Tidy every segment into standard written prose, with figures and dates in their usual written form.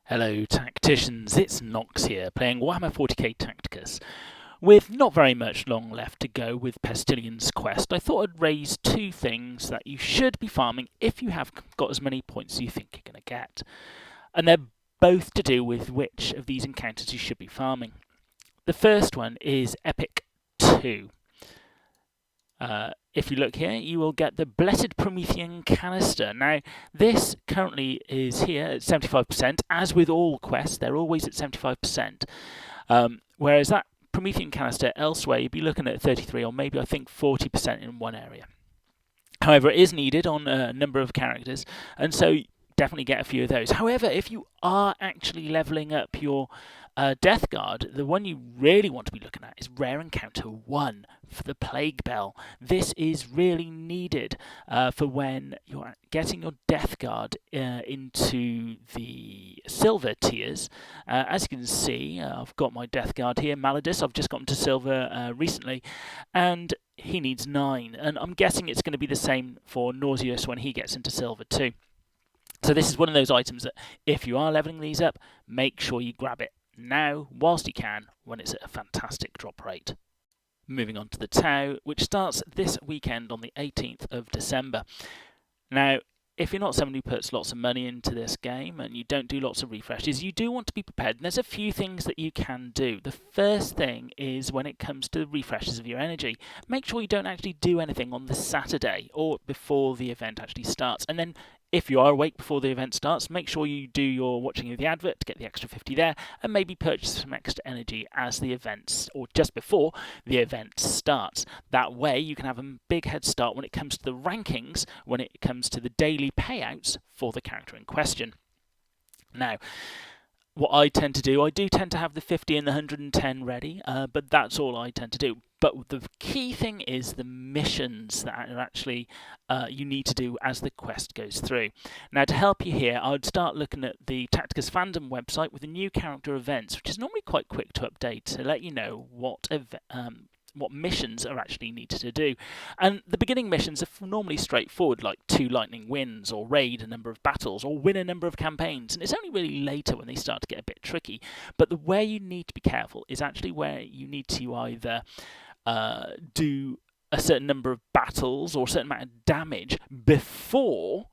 Hello Tacticians, it's Nox here, playing Warhammer 40k Tacticus. With not very much long left to go with Pestillian Quest, I thought I'd raise two things that you should be farming if you have got as many points as you think you're going to get. And they're both to do with which of these encounters you should be farming. The first one is Epic 2. If you look here, you will get the Blessed Promethean Canister. Now, this currently is here at 75%. As with all quests, they're always at 75%. Whereas that Promethean Canister elsewhere, you'd be looking at 33 or maybe I think 40% in one area. However, it is needed on a number of characters, and so definitely get a few of those. However, if you are actually leveling up your Death Guard, the one you really want to be looking at is Rare Encounter 1 for the Plague Bell. This is really needed for when you're getting your Death Guard into the silver tiers. As you can see, I've got my Death Guard here, Maladus. I've just gotten to silver recently, and he needs 9. And I'm guessing it's going to be the same for Nauseous when he gets into silver too. So this is one of those items that if you are leveling these up, make sure you grab it now whilst you can when it's at a fantastic drop rate. Moving on to the Tau, which starts this weekend on the 18th of December. Now, if you're not someone who puts lots of money into this game and you don't do lots of refreshes, you do want to be prepared. And there's a few things that you can do. The first thing is when it comes to refreshes of your energy, make sure you don't actually do anything on the Saturday or before the event actually starts. And then if you are awake before the event starts, make sure you do your watching of the advert to get the extra 50 there, and maybe purchase some extra energy as the events, or just before the event starts. That way you can have a big head start when it comes to the rankings, when it comes to the daily payouts for the character in question. Now, what I tend to do, I do tend to have the 50 and the 110 ready, but that's all I tend to do. But the key thing is the missions that are actually you need to do as the quest goes through. Now, to help you here, I would start looking at the Tacticus fandom website with the new character events, which is normally quite quick to update to let you know what missions are actually needed to do. And the beginning missions are normally straightforward, like 2 lightning wins, or raid a number of battles, or win a number of campaigns. And it's only really later when they start to get a bit tricky. But where you need to be careful is actually where you need to either do a certain number of battles or a certain amount of damage before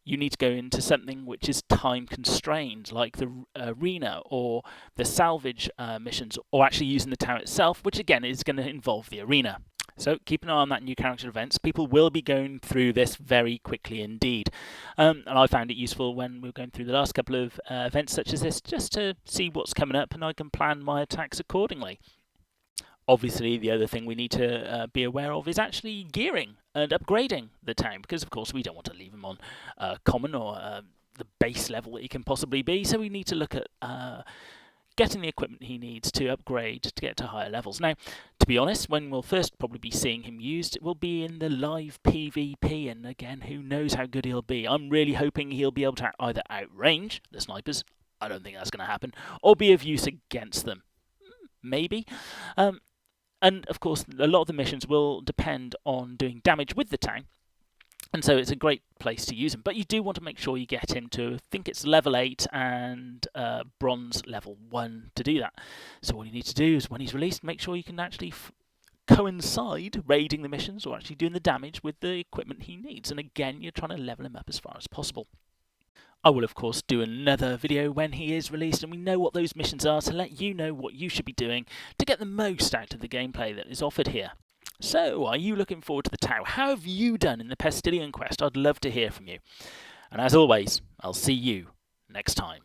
you need to go into something which is time constrained, like the arena or the salvage missions, or actually using the tower itself, which again is going to involve the arena. So keep an eye on that new character events. People will be going through this very quickly indeed. And I found it useful when we were going through the last couple of events such as this, just to see what's coming up and I can plan my attacks accordingly. Obviously, the other thing we need to be aware of is actually gearing and upgrading the town, because of course we don't want to leave them on common or the base level that he can possibly be, so we need to look at getting the equipment he needs to upgrade to get to higher levels. Now, to be honest, when we'll first probably be seeing him used, it will be in the live PvP, and again, who knows how good he'll be. I'm really hoping he'll be able to either outrange the snipers, I don't think that's going to happen, or be of use against them. Maybe. And of course, a lot of the missions will depend on doing damage with the tank, and so it's a great place to use him. But you do want to make sure you get him to, I think it's level 8 and bronze level 1 to do that. So all you need to do is when he's released, make sure you can actually coincide raiding the missions or actually doing the damage with the equipment he needs. And again, you're trying to level him up as far as possible. I will, of course, do another video when he is released and we know what those missions are to let you know what you should be doing to get the most out of the gameplay that is offered here. So, are you looking forward to the Tau? How have you done in the Pestillian Quest? I'd love to hear from you. And as always, I'll see you next time.